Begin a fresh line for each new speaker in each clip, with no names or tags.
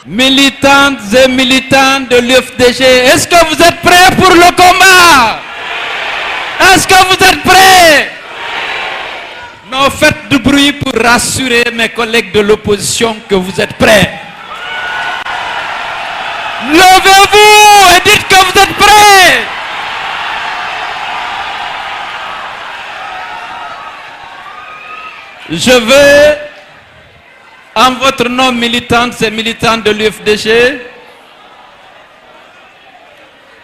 Militantes et militants de l'UFDG, est-ce que vous êtes prêts pour le combat? Est-ce que vous êtes prêts? Non, faites du bruit pour rassurer mes collègues de l'opposition que vous êtes prêts. Levez-vous et dites que vous êtes prêts. Je veux, en votre nom, militantes et militants de l'UFDG,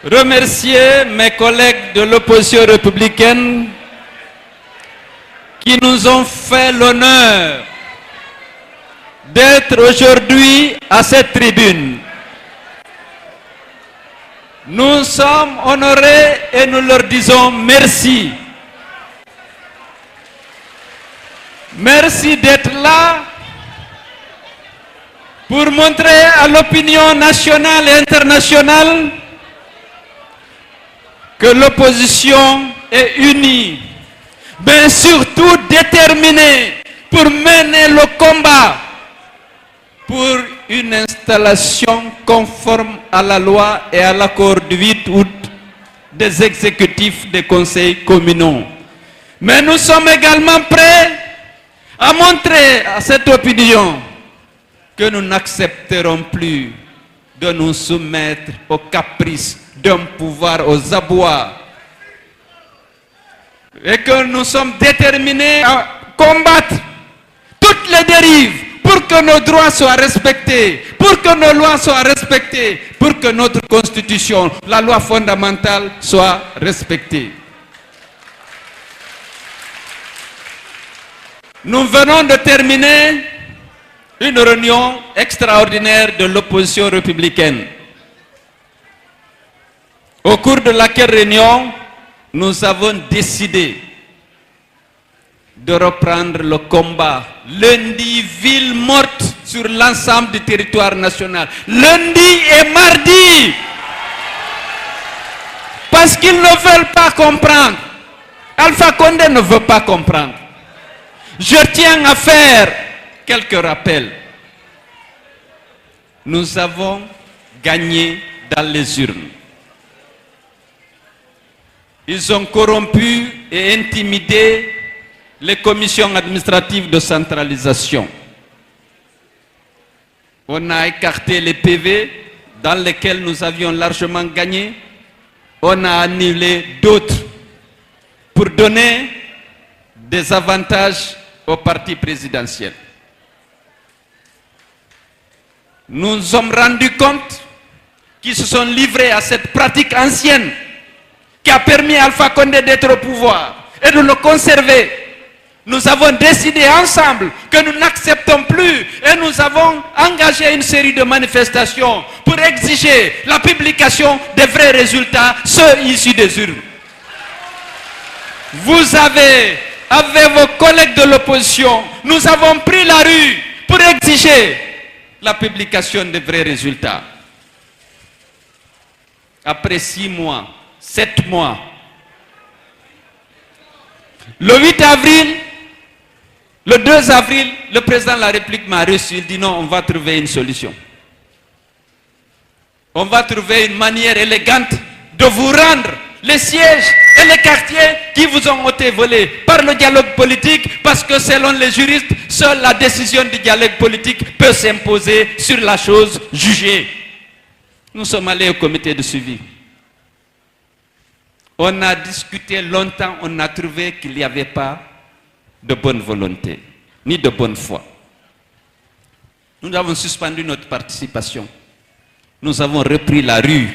remercier mes collègues de l'opposition républicaine qui nous ont fait l'honneur d'être aujourd'hui à cette tribune. Nous sommes honorés et nous leur disons merci. Merci d'être là pour montrer à l'opinion nationale et internationale que l'opposition est unie, mais surtout déterminée pour mener le combat pour une installation conforme à la loi et à l'accord du 8 août des exécutifs des conseils communaux. Mais nous sommes également prêts à montrer à cette opinion que nous n'accepterons plus de nous soumettre aux caprices d'un pouvoir aux abois et que nous sommes déterminés à combattre toutes les dérives pour que nos droits soient respectés, pour que nos lois soient respectées, pour que notre constitution, la loi fondamentale, soit respectée. Nous venons de terminer une réunion extraordinaire de l'opposition républicaine, au cours de laquelle réunion, nous avons décidé de reprendre le combat. Lundi, ville morte sur l'ensemble du territoire national. Lundi et mardi. Parce qu'ils ne veulent pas comprendre. Alpha Condé ne veut pas comprendre. Je tiens à faire quelques rappels. Nous avons gagné dans les urnes. Ils ont corrompu et intimidé les commissions administratives de centralisation. On a écarté les PV dans lesquels nous avions largement gagné. On a annulé d'autres pour donner des avantages au parti présidentiel. Nous nous sommes rendus compte qu'ils se sont livrés à cette pratique ancienne qui a permis à Alpha Condé d'être au pouvoir et de le conserver. Nous avons décidé ensemble que nous n'acceptons plus et nous avons engagé une série de manifestations pour exiger la publication des vrais résultats, ceux issus des urnes. Vous avez, avec vos collègues de l'opposition, nous avons pris la rue pour exiger la publication des vrais résultats. Après 6 mois, 7 mois, le 8 avril, le 2 avril, le président de la République m'a reçu. Il dit non, on va trouver une solution. On va trouver une manière élégante de vous rendre les sièges et les quartiers qui vous ont été volés par le dialogue politique, parce que selon les juristes, seule la décision du dialogue politique peut s'imposer sur la chose jugée. Nous sommes allés au comité de suivi. On a discuté longtemps, on a trouvé qu'il n'y avait pas de bonne volonté, ni de bonne foi. Nous avons suspendu notre participation. Nous avons repris la rue.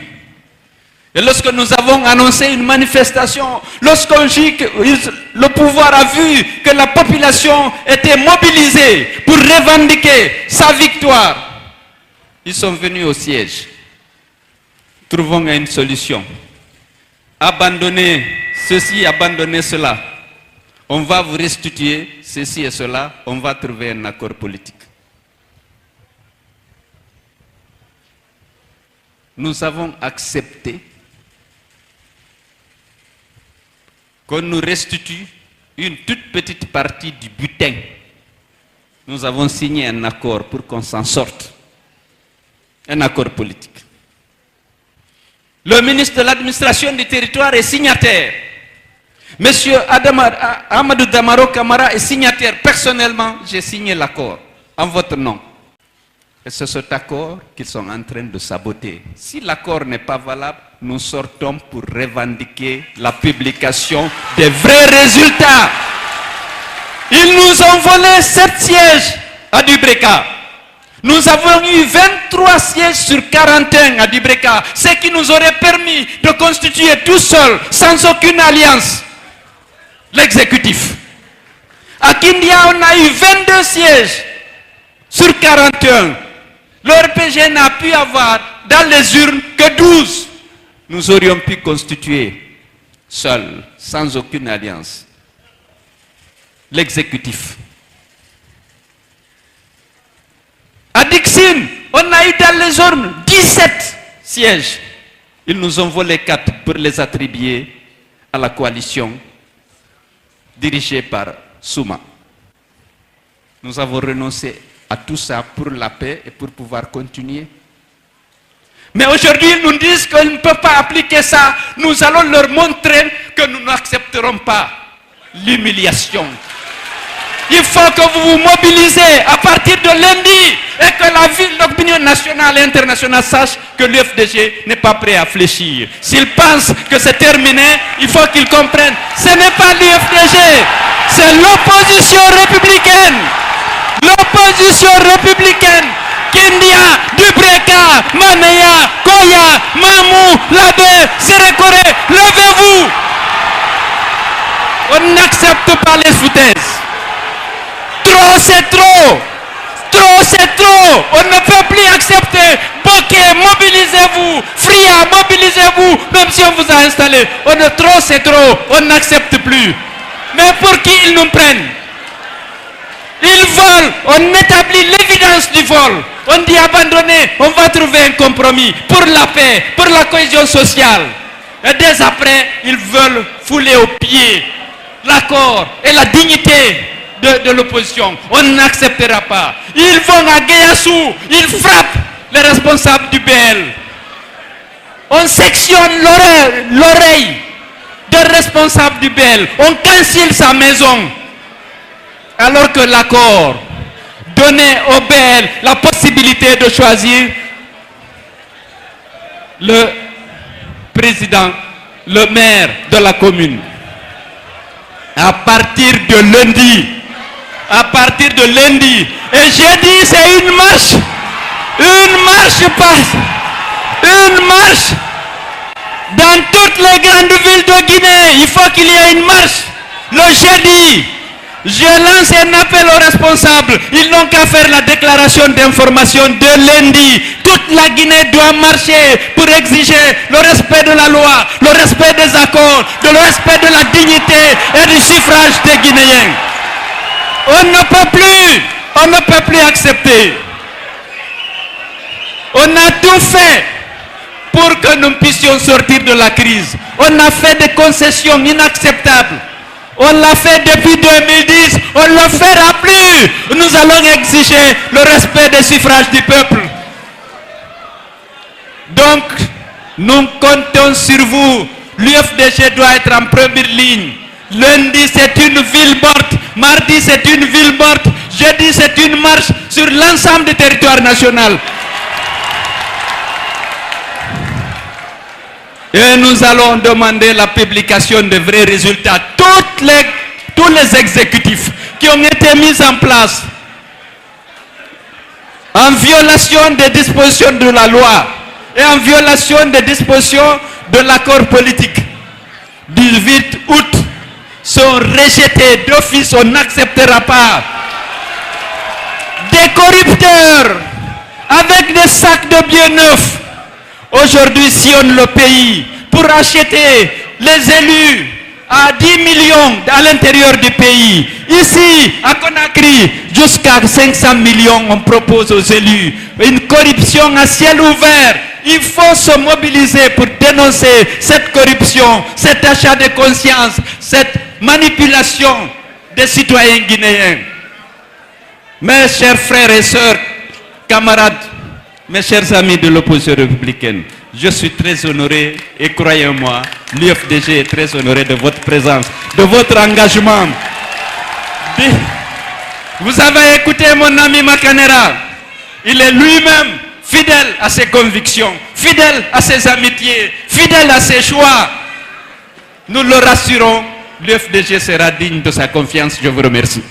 Et lorsque nous avons annoncé une manifestation, lorsqu'on dit que le pouvoir a vu que la population était mobilisée pour revendiquer sa victoire, ils sont venus au siège. Trouvons une solution. Abandonnez ceci, abandonnez cela. On va vous restituer ceci et cela, on va trouver un accord politique. Nous avons accepté qu'on nous restitue une toute petite partie du butin. Nous avons signé un accord pour qu'on s'en sorte. un accord politique. Le ministre de l'administration du territoire est signataire. Monsieur Amadou Damaro Camara est signataire. Personnellement, j'ai signé l'accord en votre nom. Et c'est cet accord qu'ils sont en train de saboter. Si l'accord n'est pas valable, nous sortons pour revendiquer la publication des vrais résultats. Ils nous ont volé 7 sièges à Dubreka. Nous avons eu 23 sièges sur 41 à Dubreka, ce qui nous aurait permis de constituer tout seul, sans aucune alliance, l'exécutif. À Kindia, on a eu 22 sièges sur 41. Le RPG n'a pu avoir dans les urnes que 12. Nous aurions pu constituer seuls, sans aucune alliance, l'exécutif. À Dixine, on a eu dans les urnes 17 sièges. Ils nous ont volé 4 pour les attribuer à la coalition dirigée par Souma. Nous avons renoncé à tout ça pour la paix et pour pouvoir continuer. Mais aujourd'hui, ils nous disent qu'ils ne peuvent pas appliquer ça. Nous allons leur montrer que nous n'accepterons pas l'humiliation. Il faut que vous vous mobilisez à partir de lundi et que l'opinion nationale et internationale sache que l'UFDG n'est pas prêt à fléchir. S'ils pensent que c'est terminé, il faut qu'ils comprennent. Ce n'est pas l'UFDG, c'est l'opposition républicaine. L'opposition républicaine. Kindia, Dubreka, Maneya, Koya, Mamou, Labé, Sérékoré, levez-vous. On n'accepte pas les foutaises. Trop, c'est trop. Trop, c'est trop. On ne peut plus accepter. Bokeh, mobilisez-vous. Fria, mobilisez-vous. Même si on vous a installé. Trop, c'est trop. On n'accepte plus. Mais pour qui ils nous prennent? Ils volent. On établit l'évidence du vol. On dit abandonner. On va trouver un compromis pour la paix, pour la cohésion sociale. Et dès après, ils veulent fouler aux pieds l'accord et la dignité de l'opposition. On n'acceptera pas. Ils vont à Guéassou, ils frappent les responsables du BL. On sectionne l'oreille des responsables du BL. On cancelle sa maison. Alors que l'accord donnait au BL la possibilité de choisir le président, le maire de la commune. À partir de lundi, et j'ai dit c'est une marche dans toutes les grandes villes de Guinée. Il faut qu'il y ait une marche. Le jeudi, je lance un appel aux responsables. Ils n'ont qu'à faire la déclaration d'information de lundi. Toute la Guinée doit marcher pour exiger le respect de la loi, le respect des accords, le respect de la dignité et du suffrage des Guinéens. On ne peut plus accepter. On a tout fait pour que nous puissions sortir de la crise. On a fait des concessions inacceptables. On l'a fait depuis 2010, on ne le fera plus. Nous allons exiger le respect des suffrages du peuple. Donc, nous comptons sur vous. L'UFDG doit être en première ligne. Lundi, c'est une ville morte. Mardi, c'est une ville morte. Jeudi, c'est une marche sur l'ensemble du territoire national. Et nous allons demander la publication de vrais résultats. Tous les exécutifs qui ont été mis en place en violation des dispositions de la loi et en violation des dispositions de l'accord politique du 8 août sont rejetés d'office. On n'acceptera pas. Des corrupteurs avec des sacs de biens neufs aujourd'hui sillonnent le pays pour acheter les élus à 10 millions à l'intérieur du pays. Ici, à Conakry, jusqu'à 500 millions, on propose aux élus. Une corruption à ciel ouvert. Il faut se mobiliser pour dénoncer cette corruption, cet achat de conscience, cette manipulation des citoyens guinéens. Mes chers frères et sœurs, camarades, Mes chers amis de l'opposition républicaine, je suis très honoré et croyez-moi, l'UFDG est très honoré de votre présence, de votre engagement. Vous avez écouté mon ami Makanera. Il est lui-même fidèle à ses convictions, fidèle à ses amitiés, fidèle à ses choix. Nous le rassurons, l'UFDG sera digne de sa confiance. Je vous remercie.